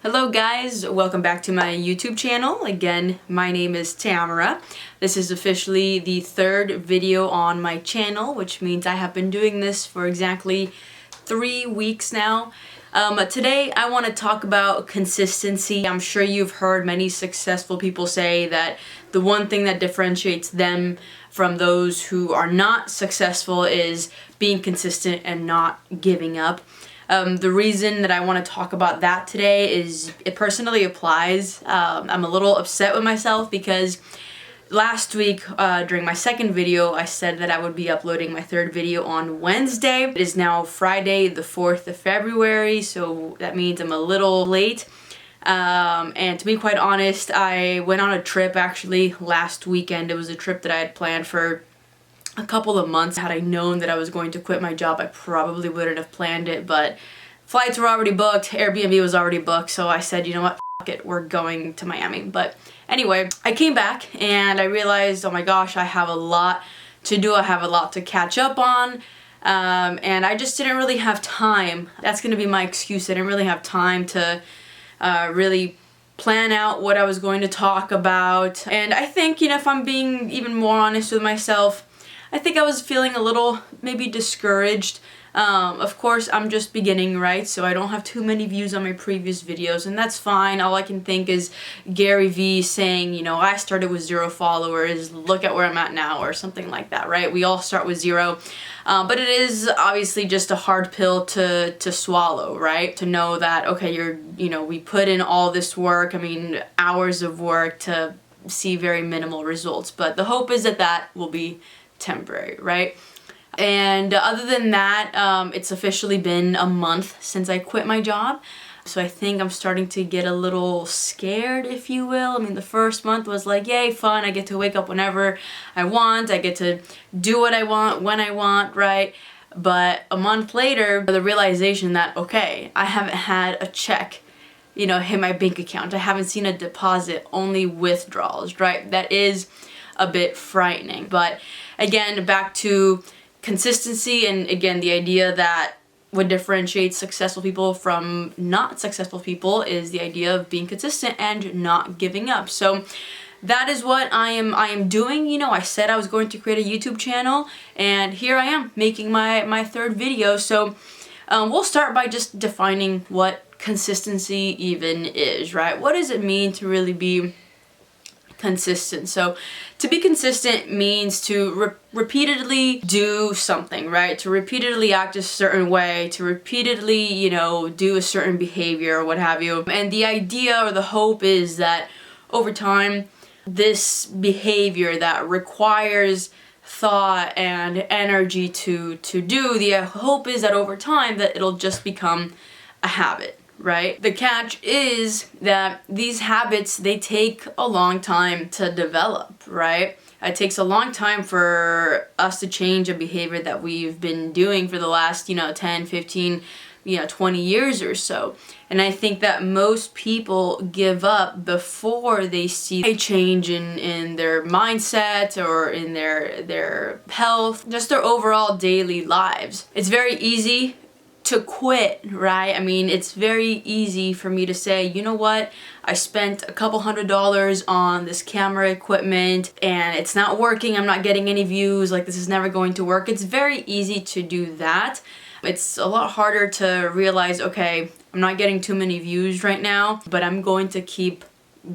Hello guys, welcome back to my YouTube channel. Again, my name is Tamara. This is officially the third video on my channel, which means I have been doing this for exactly 3 weeks now. Today I want to talk about consistency. I'm sure you've heard many successful people say that the one thing that differentiates them from those who are not successful is being consistent and not giving up. The reason that I want to talk about that today is it personally applies. I'm a little upset with myself because last week during my second video I said that I would be uploading my third video on Wednesday. It is now Friday the 4th of February, so that means I'm a little late. And to be quite honest, I went on a trip actually last weekend. It was a trip that I had planned for a couple of months. Had I known that I was going to quit my job, I probably wouldn't have planned it, but flights were already booked, Airbnb was already booked, so I said, you know what, f it, we're going to Miami. But anyway, I came back and I realized, oh my gosh, I have a lot to do, I have a lot to catch up on, and I just didn't really have time. That's gonna be my excuse. I didn't really have time to really plan out what I was going to talk about. And I think, you know, if I'm being even more honest with myself, I think I was feeling a little maybe discouraged. Of course, I'm just beginning, right? So I don't have too many views on my previous videos, and that's fine. All I can think is Gary Vee saying, you know, I started with 0 followers, look at where I'm at now, or something like that, right? We all start with 0. But it is obviously just a hard pill to swallow, right? To know that, okay, we put in all this work, I mean, hours of work to see very minimal results. But the hope is that that will be temporary, right? And other than that, it's officially been a month since I quit my job. So I think I'm starting to get a little scared, if you will. I mean, the first month was like, yay, fun. I get to wake up whenever I want. I get to do what I want, when I want, right? But a month later, the realization that, okay, I haven't had a check, you know, hit my bank account. I haven't seen a deposit, only withdrawals, right? That is a bit frightening. But again, back to consistency, and again, the idea that what differentiates successful people from not successful people is the idea of being consistent and not giving up. So that is what I am doing. You know, I said I was going to create a YouTube channel, and here I am making my third video. So we'll start by just defining what consistency even is, right? What does it mean to really be consistent? So to be consistent means to repeatedly do something, right? To repeatedly act a certain way, to repeatedly, you know, do a certain behavior or what have you. And the idea or the hope is that over time, this behavior that requires thought and energy to do, the hope is that over time that it'll just become a habit. Right? The catch is that these habits, they take a long time to develop, right? It takes a long time for us to change a behavior that we've been doing for the last, 10, 15, 20 years or so. And I think that most people give up before they see a change in their mindset or in their health, just their overall daily lives. It's very easy to quit, right? I mean, it's very easy for me to say, you know what, I spent a couple $100s on this camera equipment and it's not working, I'm not getting any views, like this is never going to work. It's very easy to do that. It's a lot harder to realize, okay, I'm not getting too many views right now, but I'm going to keep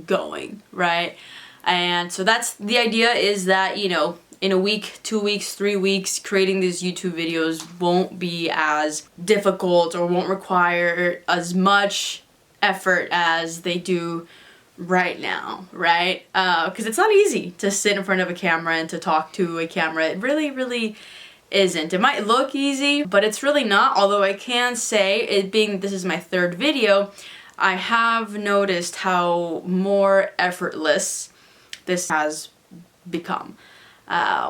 going, right? And so that's the idea, is that, you know, in a week, 2 weeks, 3 weeks, creating these YouTube videos won't be as difficult or won't require as much effort as they do right now, right? Because it's not easy to sit in front of a camera and to talk to a camera. It really, really isn't. It might look easy, but it's really not. Although I can say, it being this is my third video, I have noticed how more effortless this has become.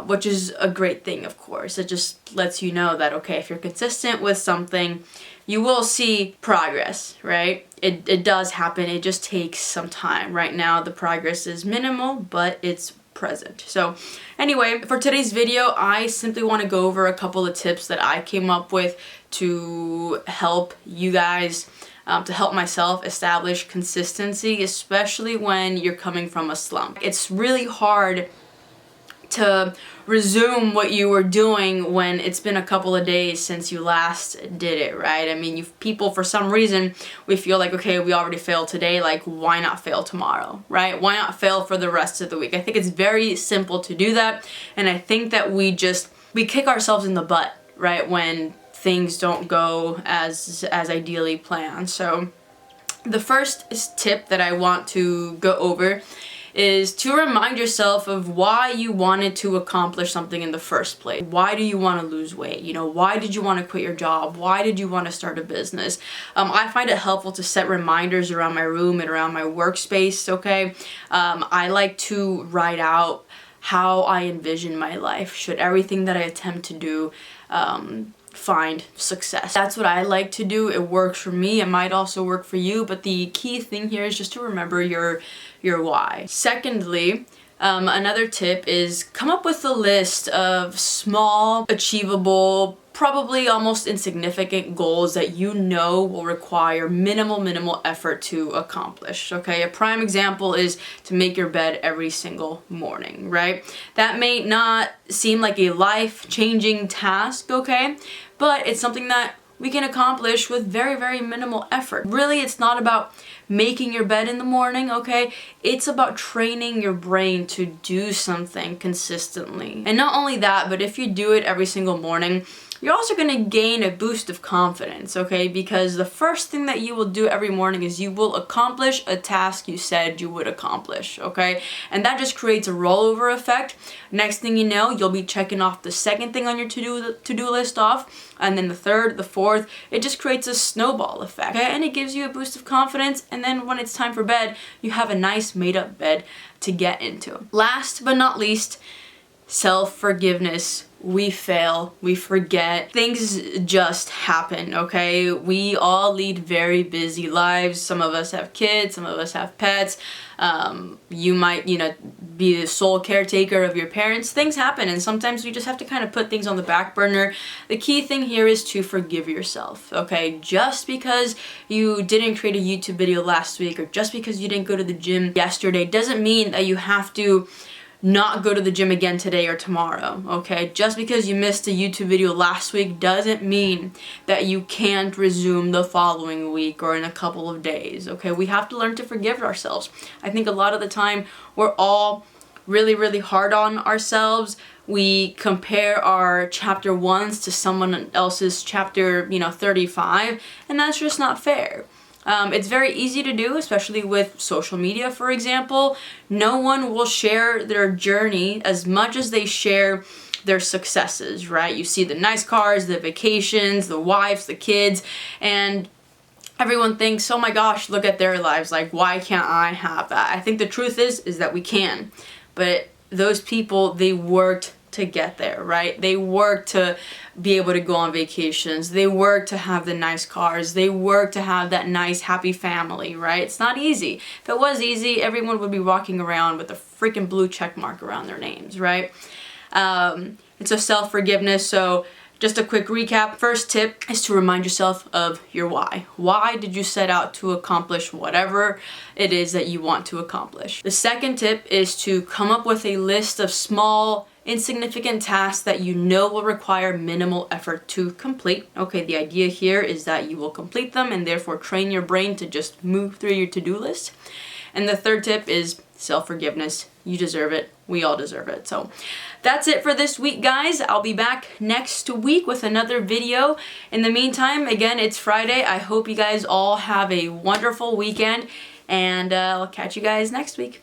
Which is a great thing, of course. It just lets you know that, okay, if you're consistent with something, you will see progress, right? It does happen. It just takes some time. Right now, the progress is minimal, but it's present. So anyway, for today's video, I simply want to go over a couple of tips that I came up with to help you guys to help myself establish consistency, especially when you're coming from a slump. It's really hard to resume what you were doing when it's been a couple of days since you last did it, right? I mean, people, for some reason, we feel like, okay, we already failed today, like, why not fail tomorrow, right? Why not fail for the rest of the week? I think it's very simple to do that, and I think that we kick ourselves in the butt, right, when things don't go as ideally planned. So the first tip that I want to go over is to remind yourself of why you wanted to accomplish something in the first place. Why do you want to lose weight? You know, why did you want to quit your job? Why did you want to start a business? I find it helpful to set reminders around my room and around my workspace, okay? I like to write out how I envision my life should everything that I attempt to do find success. That's what I like to do. It works for me. It might also work for you, but the key thing here is just to remember your why. Secondly, another tip is come up with a list of small, achievable, probably almost insignificant goals that you know will require minimal effort to accomplish, okay? A prime example is to make your bed every single morning, right? That may not seem like a life-changing task, okay? But it's something that we can accomplish with very minimal effort. Really, it's not about making your bed in the morning, okay? It's about training your brain to do something consistently. And not only that, but if you do it every single morning, you're also going to gain a boost of confidence, okay? Because the first thing that you will do every morning is you will accomplish a task you said you would accomplish, okay? And that just creates a rollover effect. Next thing you know, you'll be checking off the second thing on your to-do list off, and then the third, the fourth. It just creates a snowball effect, okay? And it gives you a boost of confidence, and then when it's time for bed, you have a nice made-up bed to get into. Last but not least, self-forgiveness. We fail, we forget, things just happen, okay? We all lead very busy lives. Some of us have kids, some of us have pets. You might, be the sole caretaker of your parents. Things happen, and sometimes we just have to kind of put things on the back burner. The key thing here is to forgive yourself, okay? Just because you didn't create a YouTube video last week, or just because you didn't go to the gym yesterday, doesn't mean that you have to not go to the gym again today or tomorrow, okay? Just because you missed a YouTube video last week doesn't mean that you can't resume the following week or in a couple of days, okay? We have to learn to forgive ourselves. I think a lot of the time we're all really hard on ourselves. We compare our chapter 1s to someone else's chapter, 35, and that's just not fair. It's very easy to do, especially with social media, for example. No one will share their journey as much as they share their successes, right? You see the nice cars, the vacations, the wives, the kids, and everyone thinks, oh my gosh, look at their lives. Like, why can't I have that? I think the truth is that we can. But those people, they worked to get there, right? They work to be able to go on vacations. They work to have the nice cars. They work to have that nice, happy family, right? It's not easy. If it was easy, everyone would be walking around with a freaking blue check mark around their names, right? It's a self-forgiveness. So just a quick recap. First tip is to remind yourself of your why. Why did you set out to accomplish whatever it is that you want to accomplish? The second tip is to come up with a list of small, insignificant tasks that you know will require minimal effort to complete. Okay, the idea here is that you will complete them and therefore train your brain to just move through your to-do list. And the third tip is self-forgiveness. You deserve it. We all deserve it. So that's it for this week, guys. I'll be back next week with another video. In the meantime, again, it's Friday. I hope you guys all have a wonderful weekend, and I'll catch you guys next week.